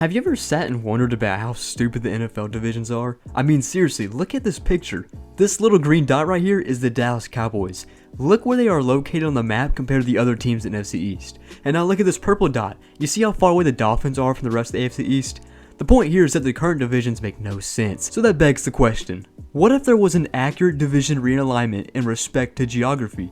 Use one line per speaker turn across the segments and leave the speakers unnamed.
Have you ever sat and wondered about how stupid the NFL divisions are? I mean, seriously, look at this picture. This little green dot right here is the Dallas Cowboys. Look where they are located on the map compared to the other teams in NFC East. And now look at this purple dot. You see how far away the Dolphins are from the rest of the AFC East? The point here is that the current divisions make no sense. So that begs the question, what if there was an accurate division realignment in respect to geography?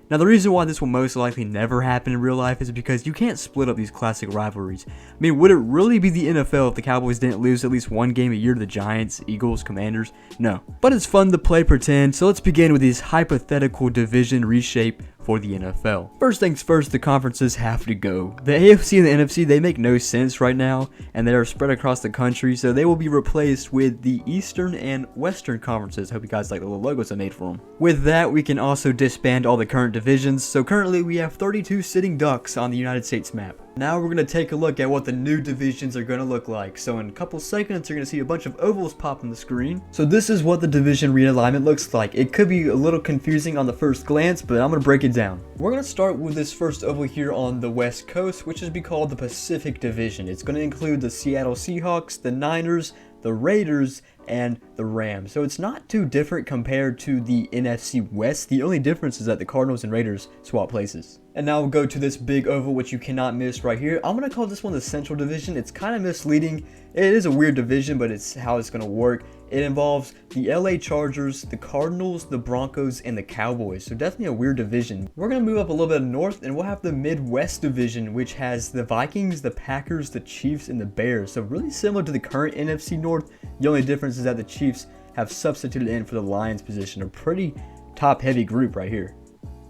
Now, the reason why this will most likely never happen in real life is because you can't split up these classic rivalries. I mean, would it really be the NFL if the Cowboys didn't lose at least one game a year to the Giants, Eagles, Commanders? No. But it's fun to play pretend, so let's begin with this hypothetical division reshape for the NFL. First things first, the conferences have to go. The AFC and the NFC, they make no sense right now, and they are spread across the country, so they will be replaced with the Eastern and Western conferences. Hope you guys like the little logos I made for them. With that, we can also disband all the current divisions, so currently we have 32 sitting ducks on the United States map. Now we're going to take a look at what the new divisions are going to look like. So in a couple seconds, you're going to see a bunch of ovals pop on the screen. So this is what the division realignment looks like. It could be a little confusing on the first glance, but I'm going to break it down. We're going to start with this first oval here on the West Coast, which is be called the Pacific Division. It's going to include the Seattle Seahawks, the Niners, the Raiders, and the Rams. So it's not too different compared to the NFC West. The only difference is that the Cardinals and Raiders swap places. And now we'll go to this big oval, which you cannot miss right here. I'm going to call this one the Central Division. It's kind of misleading. It is a weird division, but it's how it's going to work. It involves the LA Chargers, the Cardinals, the Broncos, and the Cowboys. So definitely a weird division. We're going to move up a little bit north, and we'll have the Midwest Division, which has the Vikings, the Packers, the Chiefs, and the Bears. So really similar to the current NFC North. The only difference is that the Chiefs have substituted in for the Lions position. A pretty top-heavy group right here.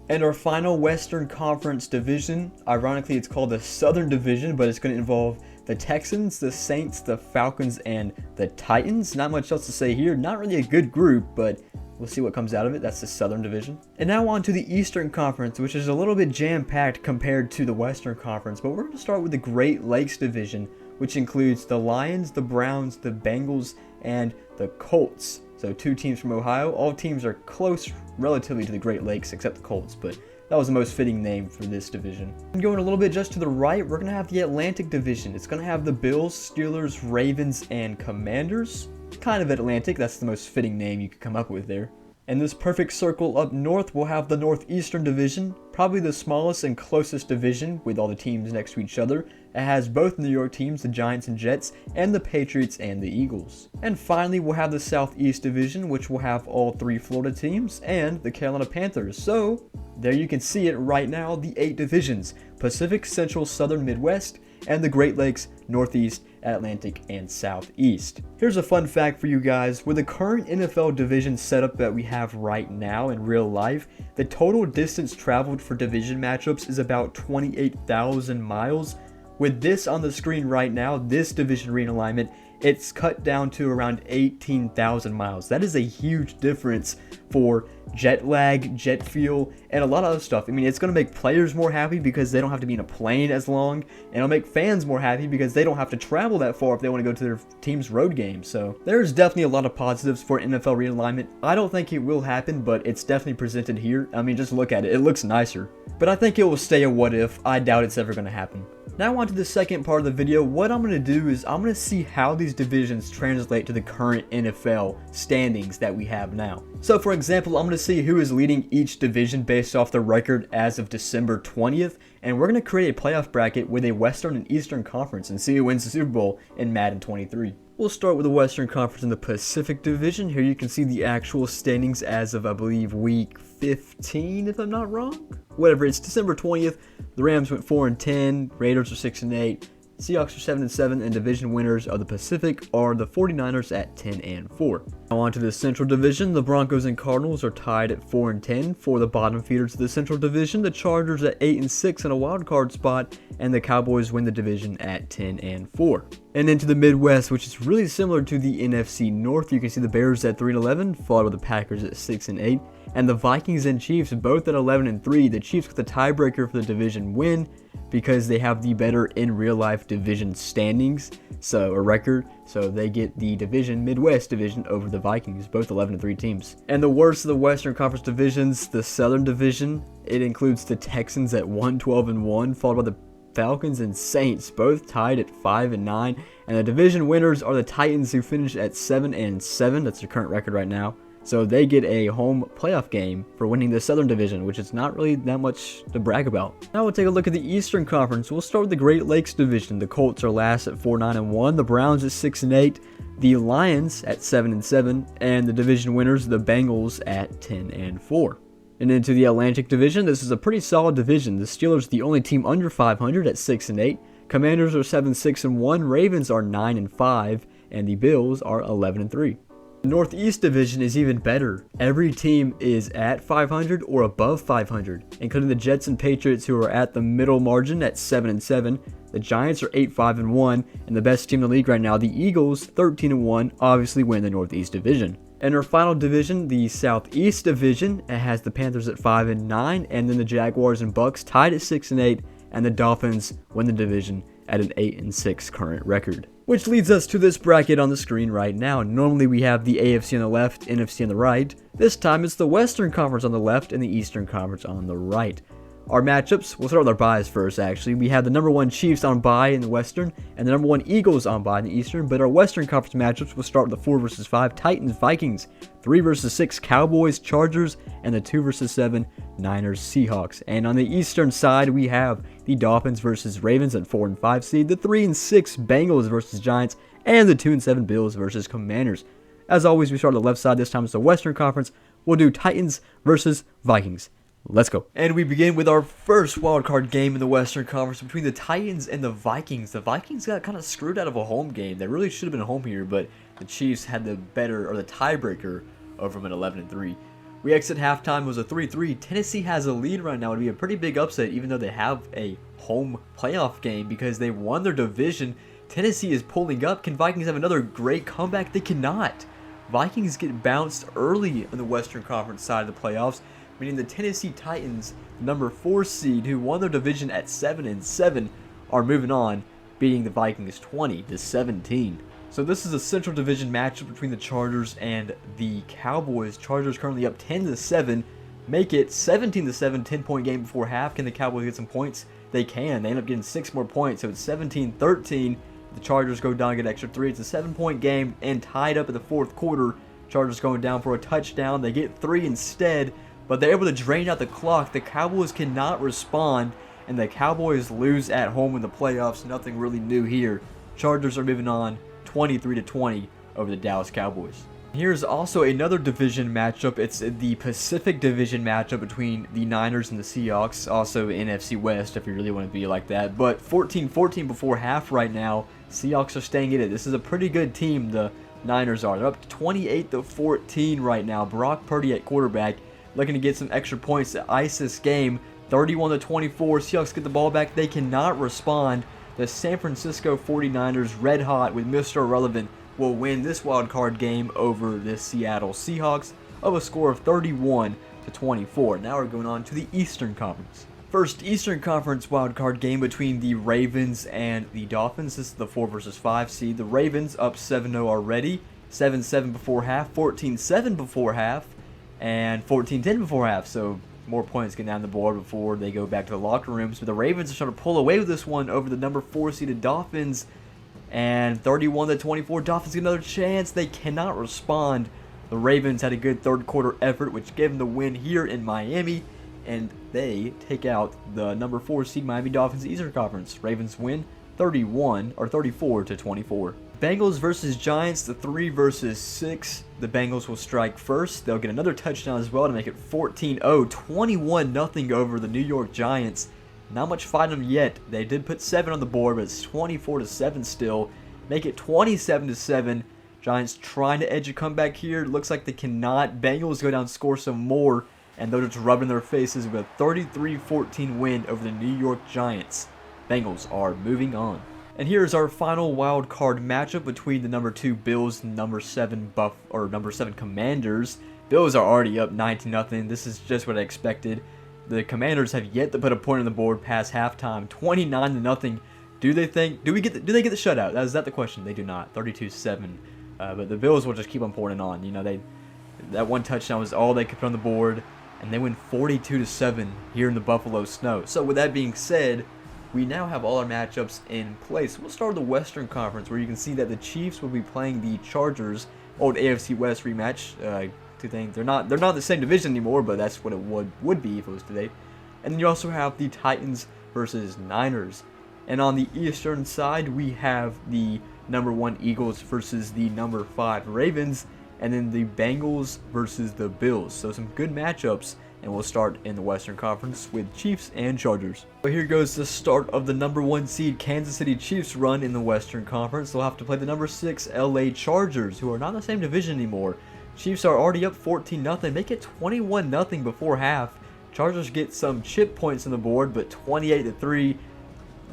And our final Western Conference division, ironically it's called the Southern Division, but it's going to involve the Texans, the Saints, the Falcons, and the Titans. Not much else to say here. Not really a good group, but we'll see what comes out of it. That's the Southern Division. And now on to the Eastern Conference, which is a little bit jam-packed compared to the Western Conference. But we're going to start with the Great Lakes Division, which includes the Lions, the Browns, the Bengals, and the Colts. So two teams from Ohio. All teams are close relatively to the Great Lakes except the Colts, but that was the most fitting name for this division. And going a little bit just to the right, we're going to have the Atlantic Division. It's going to have the Bills, Steelers, Ravens, and Commanders. Kind of Atlantic, that's the most fitting name you could come up with there. And this perfect circle up north will have the Northeastern Division, probably the smallest and closest division with all the teams next to each other. It has both New York teams, the Giants and Jets, and the Patriots and the Eagles. And finally, we'll have the Southeast Division, which will have all three Florida teams and the Carolina Panthers. So there you can see it right now, the 8 divisions: Pacific, Central, Southern, Midwest, and the Great Lakes, Northeast, Atlantic, and Southeast. Here's a fun fact for you guys. With the current NFL division setup that we have right now in real life, the total distance traveled for division matchups is about 28,000 miles. With this on the screen right now, this division realignment, it's cut down to around 18,000 miles. That is a huge difference for jet lag, jet fuel, and a lot of other stuff. I mean, it's going to make players more happy because they don't have to be in a plane as long, and it'll make fans more happy because they don't have to travel that far if they want to go to their team's road game. So there's definitely a lot of positives for NFL realignment. I don't think it will happen, but it's definitely presented here. I mean, just look at it. It looks nicer. But I think it will stay a what if. I doubt it's ever going to happen. Now on to the second part of the video. What I'm going to do is I'm going to see how these divisions translate to the current NFL standings that we have now. So for example, I'm going to see who is leading each division based off the record as of December 20th. And we're going to create a playoff bracket with a Western and Eastern Conference and see who wins the Super Bowl in Madden 23. We'll start with the Western Conference in the Pacific Division. Here you can see the actual standings as of, I believe, week 15, if I'm not wrong. Whatever, it's December 20th. The Rams went 4-10, Raiders are 6-8, Seahawks are 7-7, and division winners of the Pacific are the 49ers at 10-4. Now on to the Central Division. The Broncos and Cardinals are tied at 4-10 for the bottom feeders of the Central Division. The Chargers at 8-6 in a wild card spot, and the Cowboys win the division at 10-4. And into the Midwest, which is really similar to the NFC North. You can see the Bears at 3-11, followed by the Packers at 6-8, and the Vikings and Chiefs both at 11-3. The Chiefs with the tiebreaker for the division win because they have the better in real life division standings, so a record. So they get the division, Midwest Division, over the Vikings, both 11-3 teams. And the worst of the Western Conference divisions, the Southern Division. It includes the Texans at 1-12-1, followed by the Falcons and Saints, both tied at 5-9, And the division winners are the Titans, who finished at 7-7. That's their current record right now. So they get a home playoff game for winning the Southern Division, which is not really that much to brag about. Now we'll take a look at the Eastern Conference. We'll start with the Great Lakes Division. The Colts are last at 4-9-1. The Browns at 6-8. The Lions at 7-7. And the division winners, the Bengals, at 10-4. And into the Atlantic Division, this is a pretty solid division. The Steelers are the only team under 500 at 6-8. Commanders are 7-6-1. Ravens are 9-5. And the Bills are 11-3. The Northeast Division is even better. Every team is at 500 or above 500, including the Jets and Patriots, who are at the middle margin at 7-7. The Giants are 8-5-1, and the best team in the league right now, the Eagles, 13-1, obviously win the Northeast Division. In our final division, the Southeast Division, it has the Panthers at 5-9, and then the Jaguars and Bucks tied at 6-8, and the Dolphins win the division at an 8-6 current record. Which leads us to this bracket on the screen right now. Normally we have the AFC on the left, NFC on the right. This time it's the Western Conference on the left and the Eastern Conference on the right. Our matchups, we'll start with our byes first actually. We have the number 1 Chiefs on bye in the Western and the number 1 Eagles on bye in the Eastern. But our Western Conference matchups will start with the 4 versus 5 Titans, Vikings, 3 versus 6 Cowboys, Chargers, and the 2 versus 7 Niners, Seahawks. And on the Eastern side, we have the Dolphins versus Ravens at 4 and 5 seed, the 3 and 6 Bengals versus Giants, and the 2 and 7 Bills versus Commanders. As always, we start on the left side. This time it's the Western Conference. We'll do Titans versus Vikings. Let's go. And we begin with our first wildcard game in the Western Conference between the Titans and the Vikings. The Vikings got kind of screwed out of a home game. They really should have been home here, but the Chiefs had the better, or the tiebreaker, over them at 11-3. We exit halftime. It was a 3-3. Tennessee has a lead right now. It would be a pretty big upset, even though they have a home playoff game because they won their division. Tennessee is pulling up. Can Vikings have another great comeback? They cannot. Vikings get bounced early on the Western Conference side of the playoffs, meaning the Tennessee Titans, number 4 seed, who won their division at 7-7, are moving on, beating the Vikings 20-17. So this is a Central Division matchup between the Chargers and the Cowboys. Chargers currently up 10-7, make it 17-7, 10-point game before half. Can the Cowboys get some points? They can. They end up getting 6 more points, so it's 17-13. The Chargers go down and get extra 3. It's a 7-point game and tied up in the fourth quarter. Chargers going down for a touchdown. They get 3 instead, but they're able to drain out the clock. The Cowboys cannot respond, and the Cowboys lose at home in the playoffs. Nothing really new here. Chargers are moving on 23-20 over the Dallas Cowboys. Here's also another division matchup. It's the Pacific Division matchup between the Niners and the Seahawks. Also NFC West, if you really want to be like that. But 14-14 before half right now. Seahawks are staying in it. This is a pretty good team, the Niners are. They're up to 28-14 right now. Brock Purdy at quarterback, looking to get some extra points to ice this game. 31-24. Seahawks get the ball back. They cannot respond. The San Francisco 49ers, red hot with Mr. Irrelevant, will win this wild card game over the Seattle Seahawks of a score of 31-24. Now we're going on to the Eastern Conference. First Eastern Conference wild card game between the Ravens and the Dolphins. This is the 4 versus 5 seed. The Ravens up 7-0 already, 7-7 before half, 14-7 before half, and 14-10 before half. So more points get down the board before they go back to the locker rooms. But the Ravens are trying to pull away with this one over the number 4 seeded Dolphins. And 31-24, Dolphins get another chance. They cannot respond. The Ravens had a good third quarter effort, which gave them the win here in Miami. And they take out the number 4 seed Miami Dolphins Eastern Conference. Ravens win 34-24. Bengals versus Giants, the 3 versus 6. The Bengals will strike first. They'll get another touchdown as well to make it 14-0, 21-0 over the New York Giants. Not much fight them yet. They did put 7 on the board, but it's 24-7 still. Make it 27-7. Giants trying to edge a comeback here. Looks like they cannot. Bengals go down, score some more, and they're just rubbing their faces with a 33-14 win over the New York Giants. Bengals are moving on. And here's our final wild card matchup between the number 2 Bills and number 7 Commanders. Bills are already up 19-0. This is just what I expected. The Commanders have yet to put a point on the board past halftime, 29-0. Do they get the shutout? Is that the question? They do not. 32-7. But the Bills will just keep on pouring on. You know, that one touchdown was all they could put on the board, and they win 42-7 here in the Buffalo snow. So with that being said, we now have all our matchups in place. We'll start with the Western Conference, where you can see that the Chiefs will be playing the Chargers. Old AFC West rematch. Two things. They're not the same division anymore, but that's what it would be if it was today. And then you also have the Titans versus Niners. And on the Eastern side, we have the number 1 Eagles versus the number 5 Ravens, and then the Bengals versus the Bills. So some good matchups. And we'll start in the Western Conference with Chiefs and Chargers. So here goes the start of the number 1 seed Kansas City Chiefs run in the Western Conference. They'll have to play the number 6 LA Chargers, who are not in the same division anymore. Chiefs are already up 14-0, make it 21-0 before half. Chargers get some chip points on the board, but 28-3.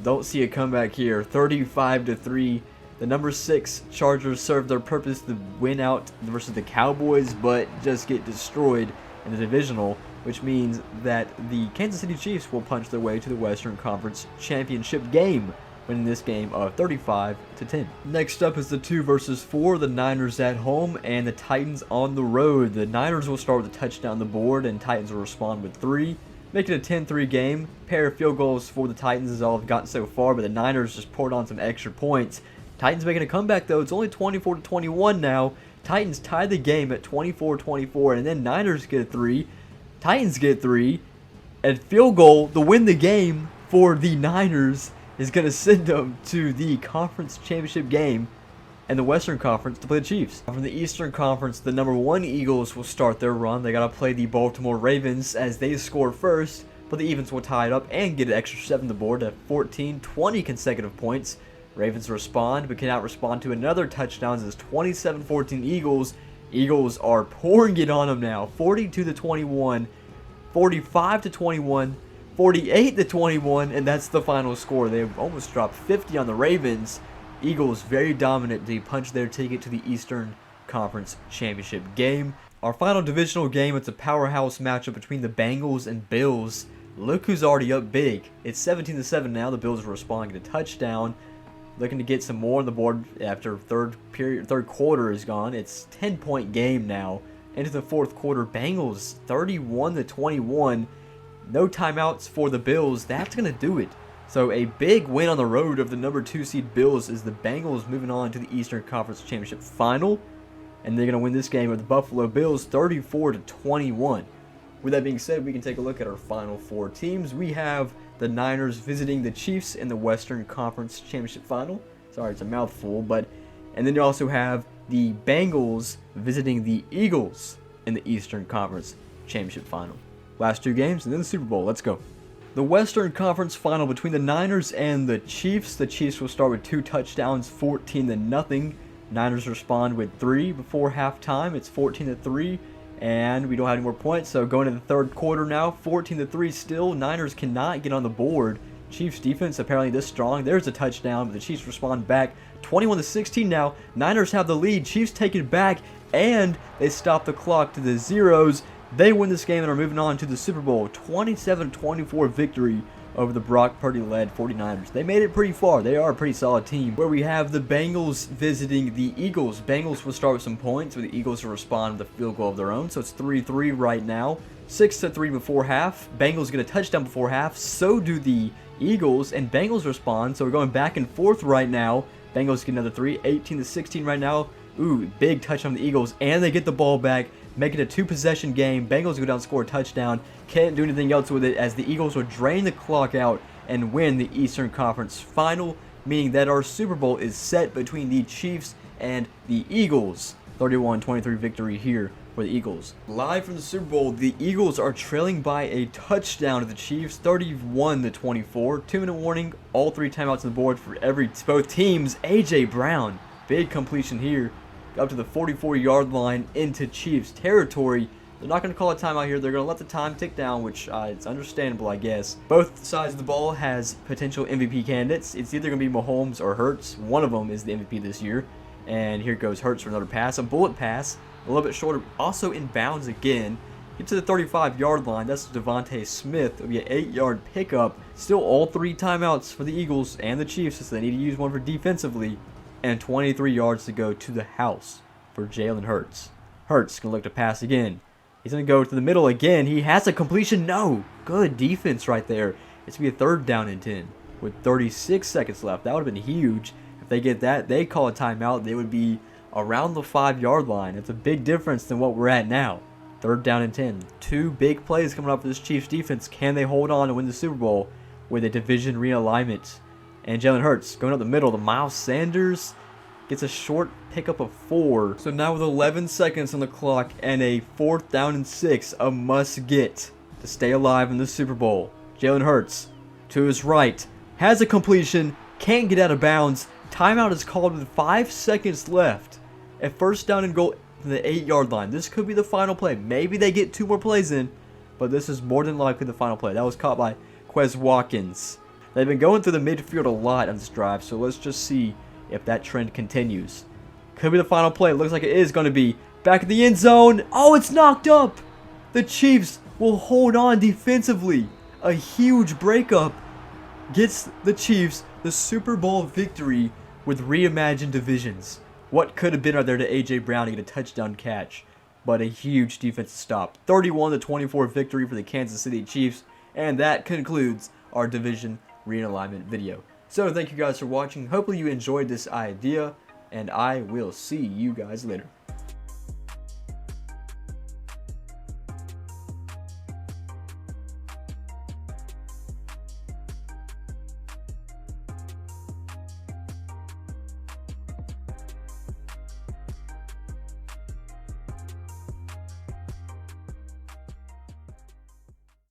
Don't see a comeback here. 35-3. The number 6 Chargers serve their purpose to win out versus the Cowboys, but just get destroyed in the Divisional, which means that the Kansas City Chiefs will punch their way to the Western Conference Championship game, winning this game of 35-10. Next up is the 2 versus 4, the Niners at home and the Titans on the road. The Niners will start with a touchdown on the board, and Titans will respond with 3. Make it a 10-3 game. Pair of field goals for the Titans is all I've gotten so far, but the Niners just poured on some extra points. Titans making a comeback though. It's only 24-21 now. Titans tie the game at 24-24, and then Niners get a 3. Titans get 3. And field goal to win the game for the Niners is going to send them to the conference championship game and the Western Conference to play the Chiefs. From the Eastern Conference, the number 1 Eagles will start their run. They got to play the Baltimore Ravens as they score first, but the Evens will tie it up and get an extra 7 on the board at 14-20 consecutive points. Ravens respond, but cannot respond to another touchdown as 27-14 Eagles. Eagles are pouring it on them now. 42-21, 45-21, 48-21, and that's the final score. They almost dropped 50 on the Ravens. Eagles very dominant. They punch their ticket to the Eastern Conference Championship game. Our final divisional game, it's a powerhouse matchup between the Bengals and Bills. Look who's already up big. It's 17-7 now. The Bills are responding to a touchdown. Looking to get some more on the board after third quarter is gone. It's 10-point game now. Into the fourth quarter, Bengals 31-21. No timeouts for the Bills. That's going to do it. So a big win on the road of the number 2 seed Bills is the Bengals moving on to the Eastern Conference Championship final. And they're going to win this game with the Buffalo Bills 34-21. With that being said, we can take a look at our final 4 teams. We have the Niners visiting the Chiefs in the Western Conference Championship final. Sorry, it's a mouthful, and then you also have the Bengals visiting the Eagles in the Eastern Conference Championship final. Last 2 games and then the Super Bowl. Let's go. The Western Conference final between the Niners and the Chiefs. The Chiefs will start with 2 touchdowns, 14-0. Niners respond with 3 before halftime. It's 14-3. And we don't have any more points, so going to the third quarter now, 14-3 still. Niners cannot get on the board. Chiefs defense apparently this strong. There's a touchdown, but the Chiefs respond back. 21-16 now. Niners have the lead. Chiefs take it back, and they stop the clock to the zeros. They win this game and are moving on to the Super Bowl. 27-24 victory over the Brock Purdy-led 49ers. They made it pretty far. They are a pretty solid team. Where we have the Bengals visiting the Eagles. Bengals will start with some points, with the Eagles to respond with a field goal of their own. So it's 3-3 right now. 6-3 before half. Bengals get a touchdown before half. So do the Eagles, and Bengals respond. So we're going back and forth right now. Bengals get another 3. 18-16 right now. Ooh, big touch on the Eagles, and they get the ball back. Make it a 2-possession game. Bengals go down and score a touchdown. Can't do anything else with it as the Eagles will drain the clock out and win the Eastern Conference final, meaning that our Super Bowl is set between the Chiefs and the Eagles. 31-23 victory here for the Eagles. Live from the Super Bowl, the Eagles are trailing by a touchdown to the Chiefs, 31-24. 2-minute warning, all 3 timeouts on the board for both teams. A.J. Brown, big completion here. Up to the 44-yard line into Chiefs territory. They're not going to call a timeout here. They're going to let the time tick down, which it's understandable, I guess. Both sides of the ball has potential MVP candidates. It's either going to be Mahomes or Hurts. One of them is the MVP this year. And here goes Hurts for another pass. A bullet pass, a little bit shorter, also in bounds again. Get to the 35-yard line. That's Devontae Smith. It'll be an 8-yard pickup. Still all 3 timeouts for the Eagles and the Chiefs, so they need to use one for defensively. And 23 yards to go to the house for Jalen Hurts. Hurts going to look to pass again. He's going to go to the middle again. He has a completion. No. Good defense right there. It's going to be a 3rd down and 10. with 36 seconds left. That would have been huge. If they get that, they call a timeout. They would be around the 5-yard line. It's a big difference than what we're at now. 3rd down and 10. 2 big plays coming up for this Chiefs defense. Can they hold on to win the Super Bowl with a division realignment? And Jalen Hurts going up the middle to Miles Sanders. Gets a short pickup of 4. So now with 11 seconds on the clock and a 4th down and 6, a must get to stay alive in the Super Bowl. Jalen Hurts to his right. Has a completion. Can't get out of bounds. Timeout is called with 5 seconds left. At 1st down and goal from the 8-yard line. This could be the final play. Maybe they get 2 more plays in, but this is more than likely the final play. That was caught by Quez Watkins. They've been going through the midfield a lot on this drive, so let's just see if that trend continues. Could be the final play. It looks like it is going to be. Back in the end zone. Oh, it's knocked up. The Chiefs will hold on defensively. A huge breakup gets the Chiefs the Super Bowl victory with reimagined divisions. What could have been right there to A.J. Brown to get a touchdown catch, but a huge defensive stop. 31-24 victory for the Kansas City Chiefs, and that concludes our division realignment video. So thank you guys for watching. Hopefully you enjoyed this idea, and I will see you guys later.